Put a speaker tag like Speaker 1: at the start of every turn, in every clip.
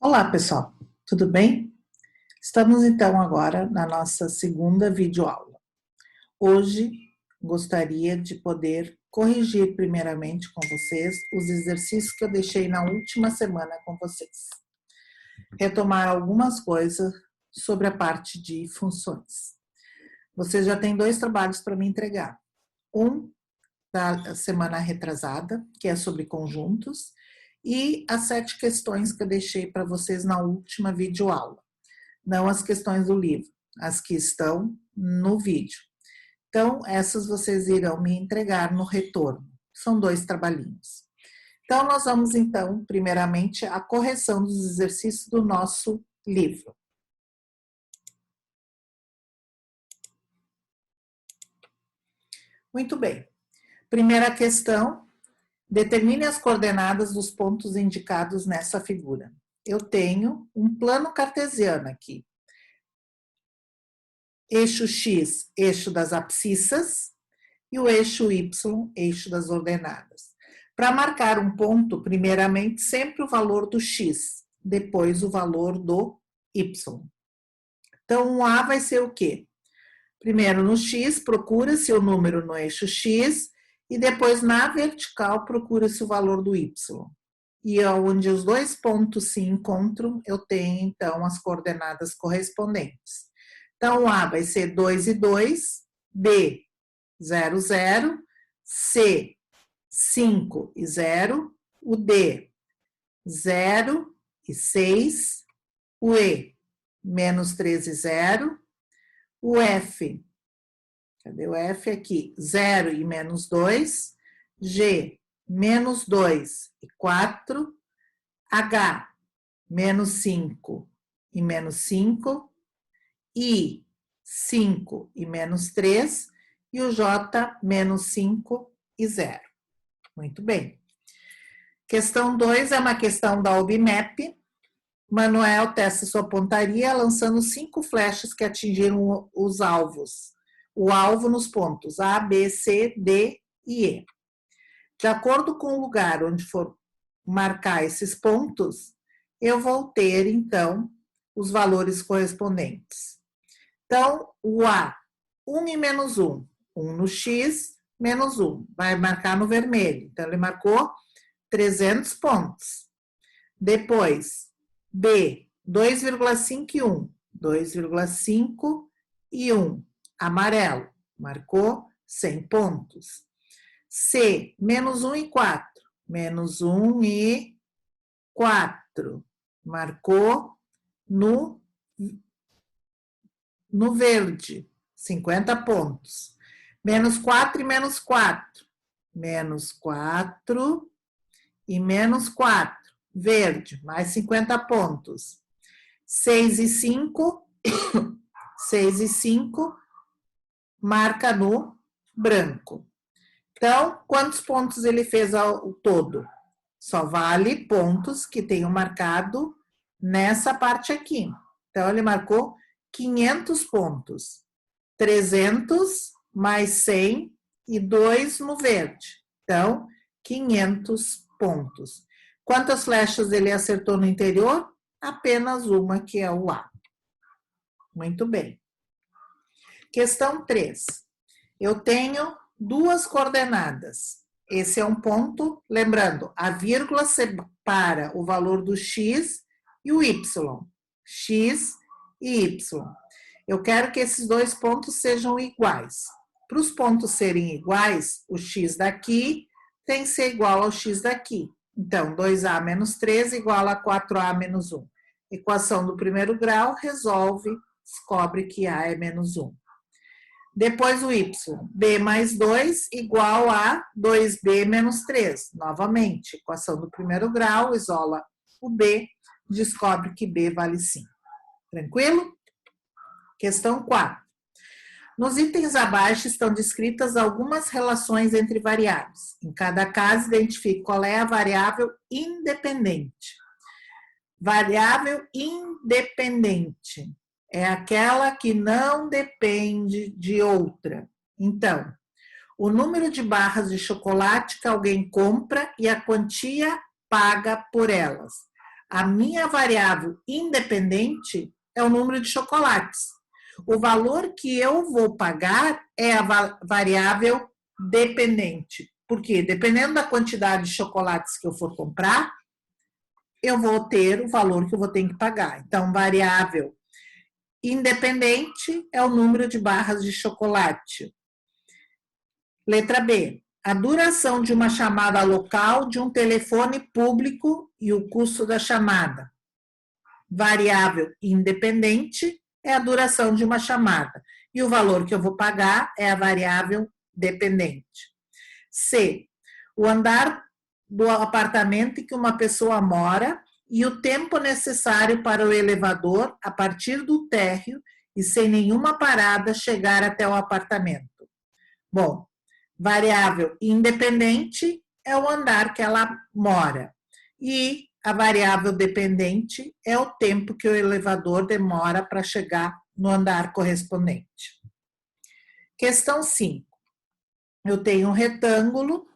Speaker 1: Olá, pessoal, tudo bem? Estamos então agora na nossa segunda videoaula. Hoje gostaria de poder corrigir primeiramente com vocês os exercícios que eu deixei na última semana com vocês. Retomar algumas coisas sobre a parte de funções. Vocês já têm 2 trabalhos para me entregar. Um da semana retrasada, que é sobre conjuntos, e as 7 questões que eu deixei para vocês na última videoaula. Não as questões do livro, as que estão no vídeo. Então, essas vocês irão me entregar no retorno. São 2 trabalhinhos. Então, nós vamos, então, primeiramente, a correção dos exercícios do nosso livro. Muito bem. Primeira questão, determine as coordenadas dos pontos indicados nessa figura. Eu tenho um plano cartesiano aqui. Eixo X, eixo das abscissas, e o eixo Y, eixo das ordenadas. Para marcar um ponto, primeiramente, sempre o valor do X, depois o valor do Y. Então, o A vai ser o quê? Primeiro, no X, procura-se o número no eixo X, e depois, na vertical, procura-se o valor do Y. E onde os 2 pontos se encontram, eu tenho, então, as coordenadas correspondentes. Então, o A vai ser 2 e 2, B, 0, 0, C, 5 e 0, o D, 0 e 6, o E, menos 3 e 0, o F, cadê o F aqui? 0 e menos 2, G, menos 2 e 4, H, menos 5 e menos 5, I, 5 e menos 3, e o J, menos 5 e 0. Muito bem. Questão 2 é uma questão da OBMAP. Manuel testa sua pontaria lançando 5 flechas que atingiram os alvos. O alvo nos pontos A, B, C, D e E. De acordo com o lugar onde for marcar esses pontos, eu vou ter, então, os valores correspondentes. Então, o A, 1 e menos 1. 1 no X, menos 1. Vai marcar no vermelho. Então, ele marcou 300 pontos. Depois, B, 2,5 e 1. 2,5 e 1. Amarelo. Marcou 100 pontos. C, menos 1 e 4. Menos 1 e 4. Marcou no verde. 50 pontos. Menos 4 e menos 4. Menos 4 e menos 4. Verde, mais 50 pontos. 6 e 5. 6 e 5. Marca no branco. Então, quantos pontos ele fez ao todo? Só vale pontos que tenham marcado nessa parte aqui. Então, ele marcou 500 pontos. 300 mais 100 e 2 no verde. Então, 500 pontos. Quantas flechas ele acertou no interior? Apenas uma, que é o A. Muito bem. Questão 3. Eu tenho 2 coordenadas. Esse é um ponto, lembrando, a vírgula separa o valor do X e o Y. X e Y. Eu quero que esses 2 pontos sejam iguais. Para os pontos serem iguais, o X daqui tem que ser igual ao X daqui. Então, 2A menos 3 igual a 4A menos 1. Equação do primeiro grau, resolve, descobre que A é menos 1. Depois o Y, B mais 2 igual a 2B menos 3. Novamente, equação do primeiro grau, isola o B, descobre que B vale 5. Tranquilo? Questão 4. Nos itens abaixo estão descritas algumas relações entre variáveis. Em cada caso, identifique qual é a variável independente. Variável independente é aquela que não depende de outra. Então, o número de barras de chocolate que alguém compra e a quantia paga por elas. A minha variável independente é o número de chocolates. O valor que eu vou pagar é a variável dependente. Por quê? Dependendo da quantidade de chocolates que eu for comprar, eu vou ter o valor que eu vou ter que pagar. Então, variável independente é o número de barras de chocolate. Letra B. A duração de uma chamada local de um telefone público e o custo da chamada. Variável independente é a duração de uma chamada e o valor que eu vou pagar é a variável dependente. C. O andar do apartamento em que uma pessoa mora e o tempo necessário para o elevador, a partir do térreo e sem nenhuma parada, chegar até o apartamento. Bom, variável independente é o andar que ela mora e a variável dependente é o tempo que o elevador demora para chegar no andar correspondente. Questão 5. Eu tenho um retângulo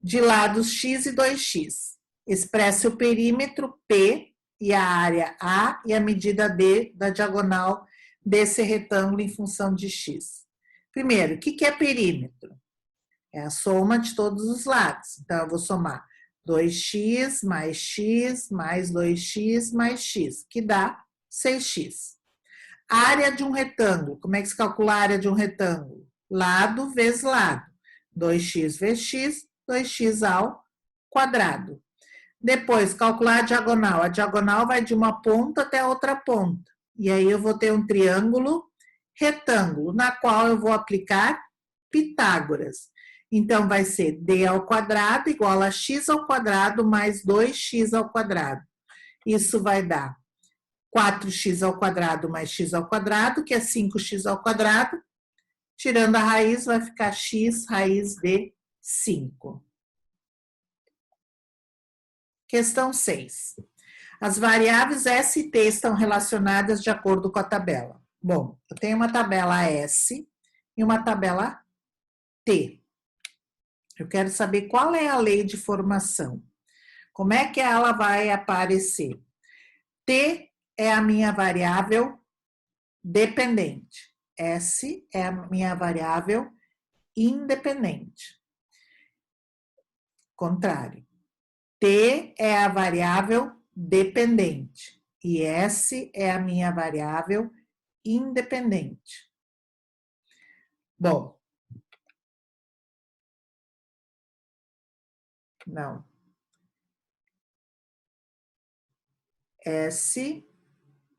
Speaker 1: de lados x e 2x. Expresse o perímetro P e a área A e a medida B da diagonal desse retângulo em função de x. Primeiro, o que é perímetro? É a soma de todos os lados. Então, eu vou somar 2x mais x mais 2x mais x, que dá 6x. Área de um retângulo. Como é que se calcula a área de um retângulo? Lado vezes lado. 2x vezes x, 2x ao quadrado. Depois, calcular a diagonal. A diagonal vai de uma ponta até a outra ponta. E aí eu vou ter um triângulo retângulo, na qual eu vou aplicar Pitágoras. Então, vai ser d ao quadrado igual a x ao quadrado mais 2x ao quadrado. Isso vai dar 4x ao quadrado mais x ao quadrado, que é 5x ao quadrado. Tirando a raiz, vai ficar x raiz de 5. Questão 6. As variáveis S e T estão relacionadas de acordo com a tabela. Bom, eu tenho uma tabela S e uma tabela T. Eu quero saber qual é a lei de formação. Como é que ela vai aparecer? T é a minha variável dependente. S é a minha variável independente. Contrário. T é a variável dependente e S é a minha variável independente. Bom, não. S,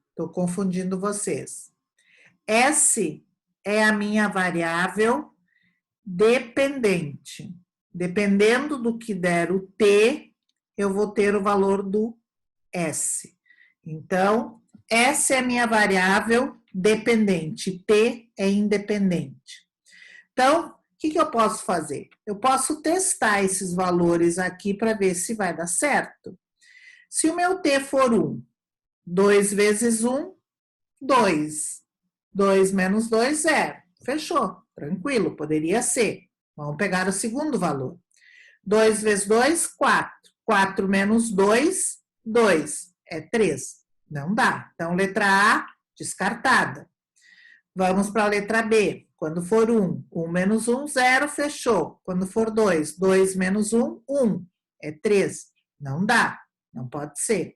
Speaker 1: estou confundindo vocês. S é a minha variável dependente. Dependendo do que der o T, eu vou ter o valor do S. Então, S é a minha variável dependente, T é independente. Então, o que eu posso fazer? Eu posso testar esses valores aqui para ver se vai dar certo. Se o meu T for 1, 2 vezes 1, 2. 2 menos 2, 0. Fechou, tranquilo, poderia ser. Vamos pegar o segundo valor. 2 vezes 2, 4. 4 menos 2, 2. É 3. Não dá. Então, letra A, descartada. Vamos para a letra B. Quando for 1, 1 menos 1, 0, fechou. Quando for 2, 2 menos 1, 1. É 3. Não dá. Não pode ser.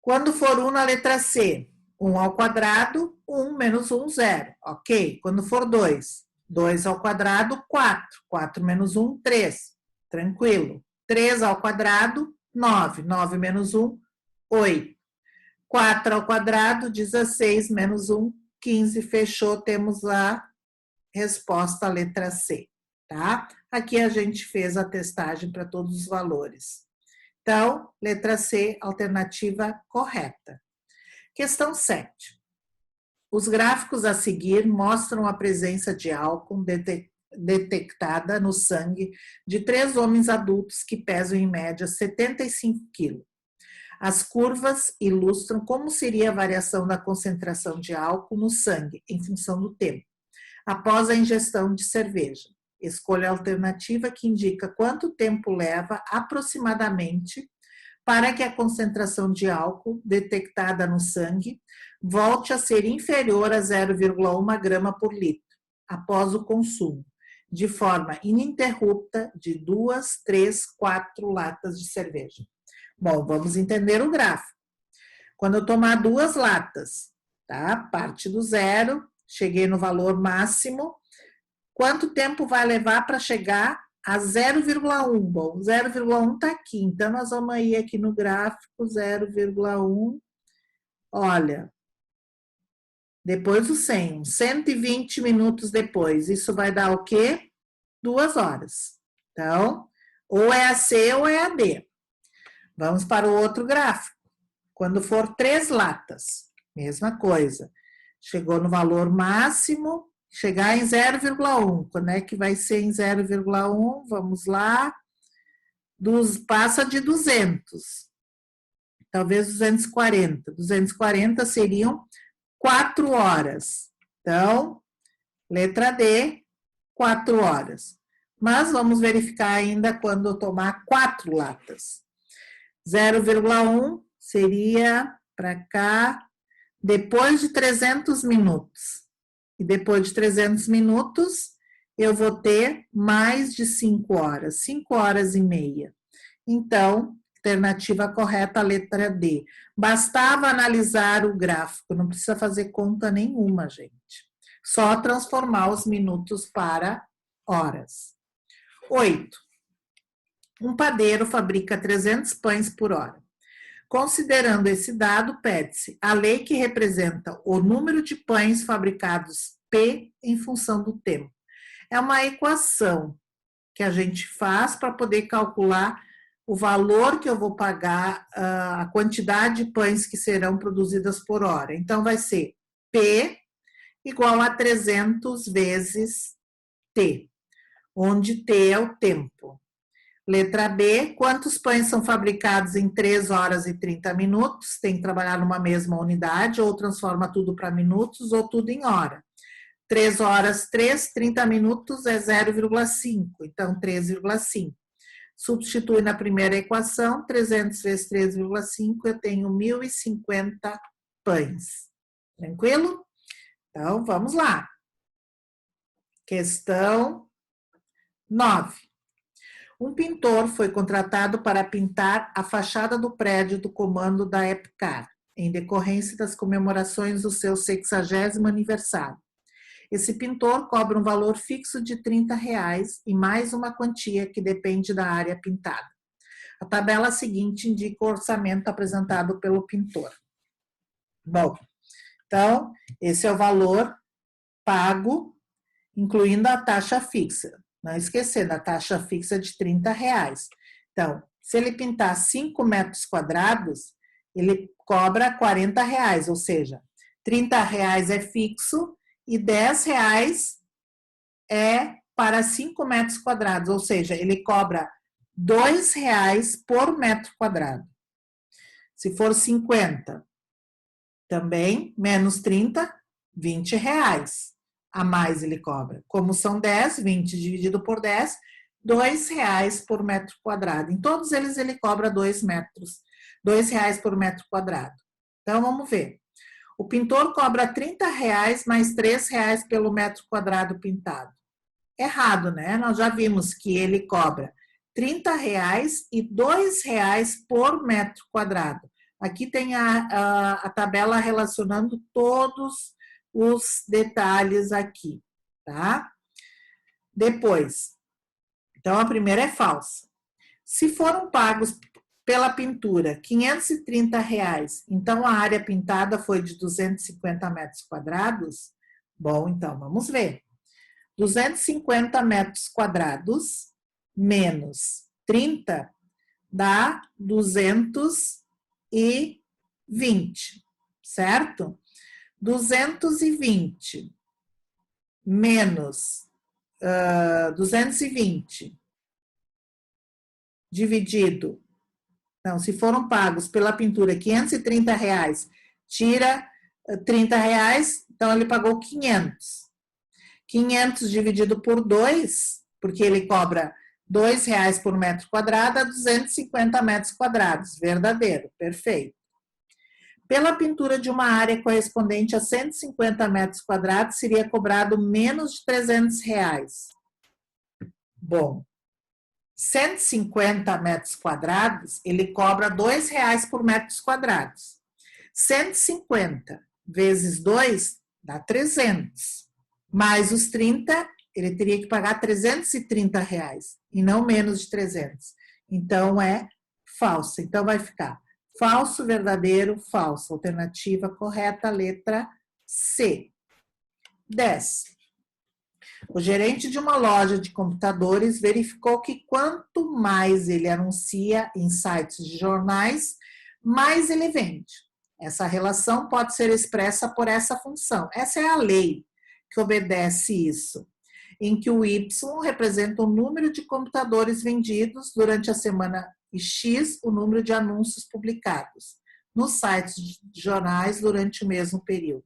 Speaker 1: Quando for 1 na letra C, 1 ao quadrado, 1 menos 1, 0. Ok. Quando for 2, 2 ao quadrado, 4. 4 menos 1, 3. Tranquilo. 3 ao quadrado, 9. 9 menos 1, 8. 4 ao quadrado, 16 menos 1, 15. Fechou, temos a resposta, a letra C. Tá? Aqui a gente fez a testagem para todos os valores. Então, letra C, alternativa correta. Questão 7. Os gráficos a seguir mostram a presença de álcool detectada no sangue de 3 homens adultos que pesam em média 75 quilos. As curvas ilustram como seria a variação da concentração de álcool no sangue em função do tempo, após a ingestão de cerveja. Escolha a alternativa que indica quanto tempo leva aproximadamente para que a concentração de álcool detectada no sangue volte a ser inferior a 0,1 grama por litro após o consumo, de forma ininterrupta de 2, 3, 4 latas de cerveja. Bom, vamos entender o gráfico. Quando eu tomar 2 latas, tá? Parte do zero, cheguei no valor máximo. Quanto tempo vai levar para chegar a 0,1? Bom, 0,1 está aqui, então nós vamos ir aqui no gráfico 0,1. Olha, depois do 100, 120 minutos depois, isso vai dar o quê? 2 horas. Então, ou é a C ou é a D. Vamos para o outro gráfico. Quando for 3 latas, mesma coisa. Chegou no valor máximo, chegar em 0,1. Quando é que vai ser em 0,1? Vamos lá. Passa de 200. Talvez 240. 240 seriam 4 horas. Então, letra D, 4 horas. Mas vamos verificar ainda quando eu tomar 4 latas. 0,1 seria para cá, depois de 300 minutos. E depois de 300 minutos, eu vou ter mais de 5 horas, 5 horas e meia. Então, alternativa correta, a letra D. Bastava analisar o gráfico, não precisa fazer conta nenhuma, gente. Só transformar os minutos para horas. 8. Um padeiro fabrica 300 pães por hora. Considerando esse dado, pede-se a lei que representa o número de pães fabricados P em função do tempo. É uma equação que a gente faz para poder calcular o valor que eu vou pagar, a quantidade de pães que serão produzidas por hora. Então, vai ser P igual a 300 vezes T, onde T é o tempo. Letra B, quantos pães são fabricados em 3 horas e 30 minutos? Tem que trabalhar numa mesma unidade, ou transforma tudo para minutos, ou tudo em hora. 3 horas, 3, 30 minutos é 0,5, então 3,5. Substitui na primeira equação, 300 vezes 3,5, eu tenho 1.050 pães. Tranquilo? Então, vamos lá. Questão 9. Um pintor foi contratado para pintar a fachada do prédio do comando da EPCAR, em decorrência das comemorações do seu 60º aniversário. Esse pintor cobra um valor fixo de R$30 e mais uma quantia que depende da área pintada. A tabela seguinte indica o orçamento apresentado pelo pintor. Bom, então, esse é o valor pago, incluindo a taxa fixa. Não esquecendo, a taxa fixa de R$30. Então, se ele pintar 5 metros quadrados, ele cobra R$40, ou seja, R$30 é fixo e R$10 é para 5 metros quadrados, ou seja, ele cobra R$2 por metro quadrado. Se for 50, também, menos 30, R$20. A mais ele cobra. Como são 10, 20 dividido por 10, R$2 por metro quadrado. Em todos eles ele cobra R$2 por metro quadrado. Então, vamos ver. O pintor cobra R$30 mais R$3 pelo metro quadrado pintado. Errado, né? Nós já vimos que ele cobra R$30 e R$2 por metro quadrado. Aqui tem a tabela relacionando todos os detalhes aqui, tá? Depois, então a primeira é falsa. Se foram pagos pela pintura R$530, então a área pintada foi de 250 metros quadrados? Bom, então vamos ver. 250 metros quadrados menos 30 dá 220, certo? 220 menos 220 dividido, não, se foram pagos pela pintura R$530, tira R$30, então ele pagou 500. 500 dividido por 2, porque ele cobra R$ 2 por metro quadrado a 250 metros quadrados. Verdadeiro, perfeito. Pela pintura de uma área correspondente a 150 metros quadrados, seria cobrado menos de R$ 300. Bom, 150 metros quadrados, ele cobra R$ 2 por metros quadrados. 150 vezes 2 dá 300. Mais os 30, ele teria que pagar R$ 330 e não menos de 300. Então, é falso. Então, vai ficar falso, verdadeiro, falso. Alternativa correta, letra C. 10. O gerente de uma loja de computadores verificou que quanto mais ele anuncia em sites de jornais, mais ele vende. Essa relação pode ser expressa por essa função. Essa é a lei que obedece isso, em que o Y representa o número de computadores vendidos durante a semana e X o número de anúncios publicados nos sites de jornais durante o mesmo período.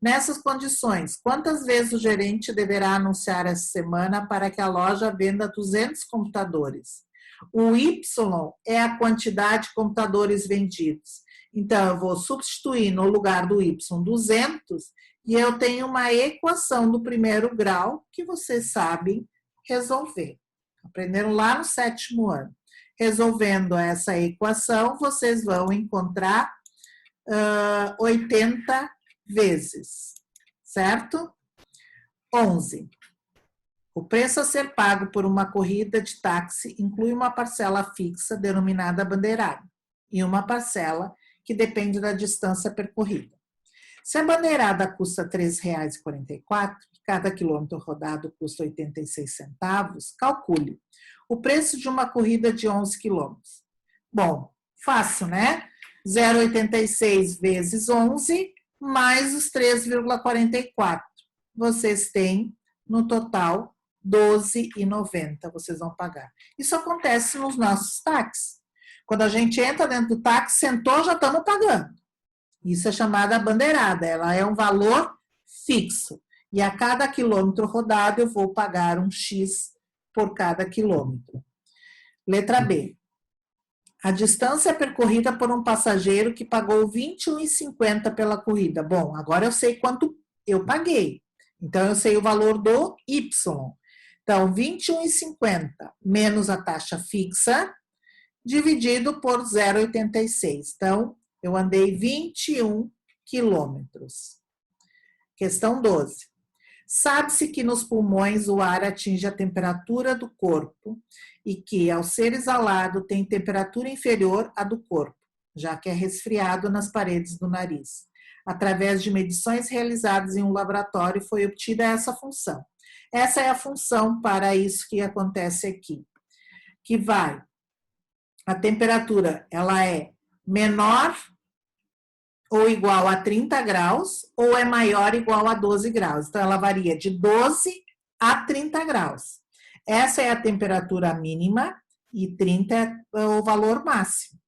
Speaker 1: Nessas condições, quantas vezes o gerente deverá anunciar essa semana para que a loja venda 200 computadores? O Y é a quantidade de computadores vendidos. Então, eu vou substituir no lugar do Y 200 e eu tenho uma equação do primeiro grau que vocês sabem resolver. Aprenderam lá no 7º ano. Resolvendo essa equação, vocês vão encontrar 80 vezes, certo? 11. O preço a ser pago por uma corrida de táxi inclui uma parcela fixa denominada bandeirada e uma parcela que depende da distância percorrida. Se a bandeirada custa R$ 3,44, cada quilômetro rodado custa 86 centavos, calcule o preço de uma corrida de 11 quilômetros. Bom, fácil, né? 0,86 vezes 11 mais os 3,44. Vocês têm, no total, R$ 12,90 vocês vão pagar. Isso acontece nos nossos táxis. Quando a gente entra dentro do táxi, sentou, já estamos pagando. Isso é chamada bandeirada, ela é um valor fixo. E a cada quilômetro rodado, eu vou pagar um X por cada quilômetro. Letra B. A distância percorrida por um passageiro que pagou R$ 21,50 pela corrida. Bom, agora eu sei quanto eu paguei. Então, eu sei o valor do Y. Então, R$ 21,50 menos a taxa fixa, dividido por 0,86. Então, eu andei 21 quilômetros. Questão 12. Sabe-se que nos pulmões o ar atinge a temperatura do corpo e que, ao ser exalado, tem temperatura inferior à do corpo, já que é resfriado nas paredes do nariz. Através de medições realizadas em um laboratório, foi obtida essa função. Essa é a função para isso que acontece aqui, que vai, a temperatura, ela é menor ou igual a 30 graus, ou é maior ou igual a 12 graus. Então, ela varia de 12 a 30 graus. Essa é a temperatura mínima e 30 é o valor máximo.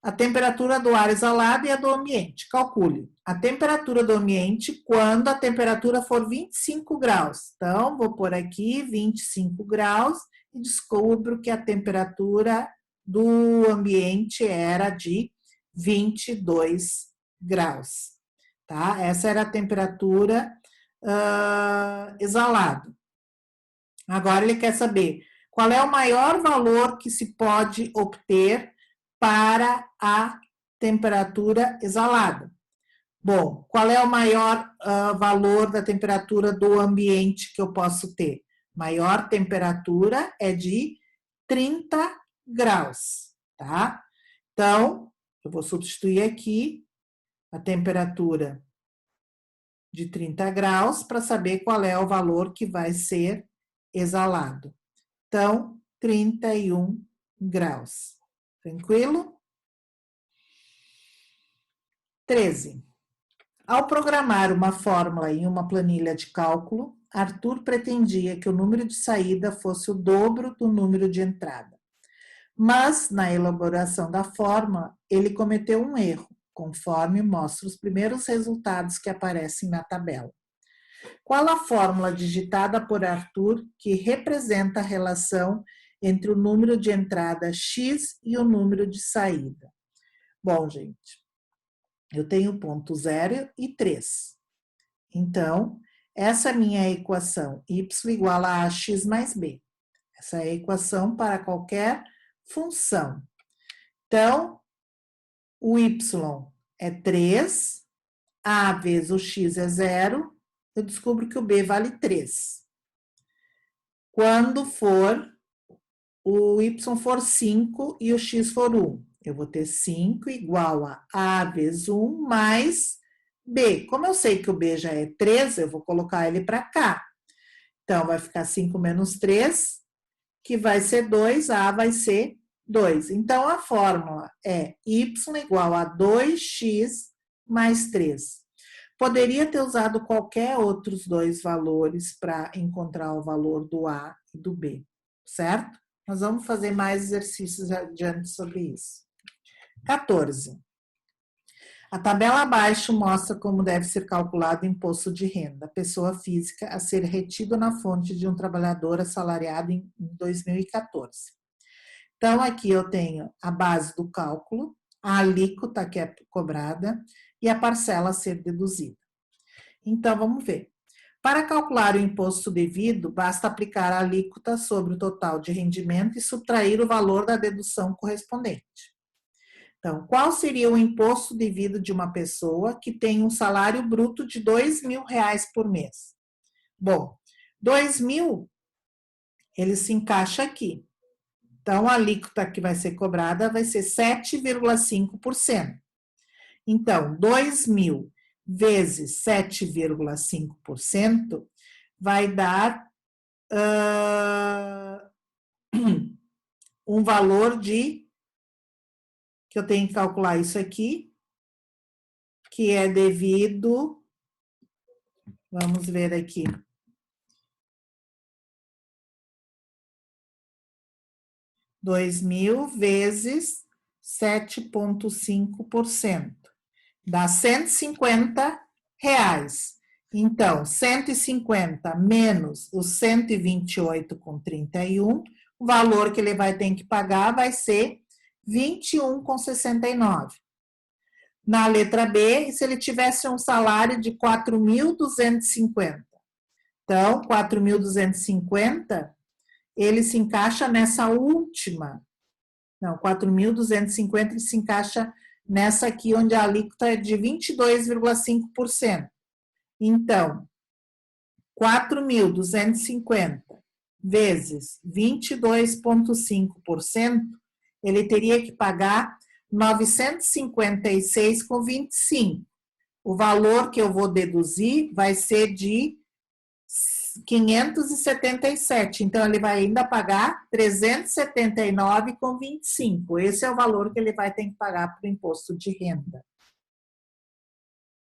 Speaker 1: A temperatura do ar exalado e a do ambiente. Calcule a temperatura do ambiente quando a temperatura for 25 graus. Então, vou pôr aqui 25 graus e descubro que a temperatura do ambiente era de 22 graus, tá? Essa era a temperatura exalado. Agora ele quer saber qual é o maior valor que se pode obter para a temperatura exalada. Bom, qual é o maior valor da temperatura do ambiente que eu posso ter? Maior temperatura é de 30 graus, tá? Então, eu vou substituir aqui a temperatura de 30 graus para saber qual é o valor que vai ser exalado. Então, 31 graus. Tranquilo? 13. Ao programar uma fórmula em uma planilha de cálculo, Arthur pretendia que o número de saída fosse o dobro do número de entrada. Mas, na elaboração da fórmula, ele cometeu um erro, conforme mostra os primeiros resultados que aparecem na tabela. Qual a fórmula digitada por Arthur que representa a relação entre o número de entrada x e o número de saída? Bom, gente, eu tenho ponto 0 e 3. Então, essa minha equação y igual a ax mais b. Essa é a equação para qualquer função. Então, o y é 3, a vezes o x é 0, eu descubro que o b vale 3. Quando o y for 5 e o x for 1, eu vou ter 5 igual a vezes 1 mais b. Como eu sei que o b já é 3, eu vou colocar ele para cá. Então, vai ficar 5 menos 3, que vai ser 2, a vai ser 2. Então, a fórmula é y igual a 2x mais 3. Poderia ter usado qualquer outros dois valores para encontrar o valor do A e do B, certo? Nós vamos fazer mais exercícios adiante sobre isso. 14. A tabela abaixo mostra como deve ser calculado o imposto de renda, pessoa física, a ser retido na fonte de um trabalhador assalariado em 2014. Então, aqui eu tenho a base do cálculo, a alíquota que é cobrada e a parcela a ser deduzida. Então, vamos ver. Para calcular o imposto devido, basta aplicar a alíquota sobre o total de rendimento e subtrair o valor da dedução correspondente. Então, qual seria o imposto devido de uma pessoa que tem um salário bruto de R$2.000 por mês? Bom, 2.000, ele se encaixa aqui. Então, a alíquota que vai ser cobrada vai ser 7,5%. Então, 2.000 vezes 7,5% vai dar um valor de, que eu tenho que calcular isso aqui, que é devido, vamos ver aqui, R$2.000 vezes 7,5%. Dá R$150. Então, 150 menos os 128,31, o valor que ele vai ter que pagar vai ser 21,69. Na letra B, se ele tivesse um salário de 4.250. Então, 4.250, ele se encaixa nessa última. Não, 4.250 ele se encaixa nessa aqui, onde a alíquota é de 22,5%. Então, 4.250 vezes 22,5%, ele teria que pagar 956,25. O valor que eu vou deduzir vai ser de 577. Então, ele vai ainda pagar 379,25. Esse é o valor que ele vai ter que pagar para o imposto de renda.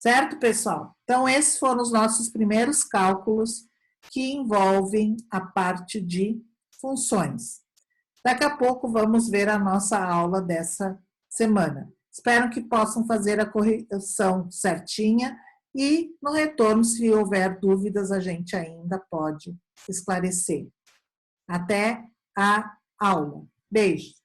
Speaker 1: Certo, pessoal? Então, esses foram os nossos primeiros cálculos que envolvem a parte de funções. Daqui a pouco vamos ver a nossa aula dessa semana. Espero que possam fazer a correção certinha e no retorno, se houver dúvidas, a gente ainda pode esclarecer. Até a aula. Beijos!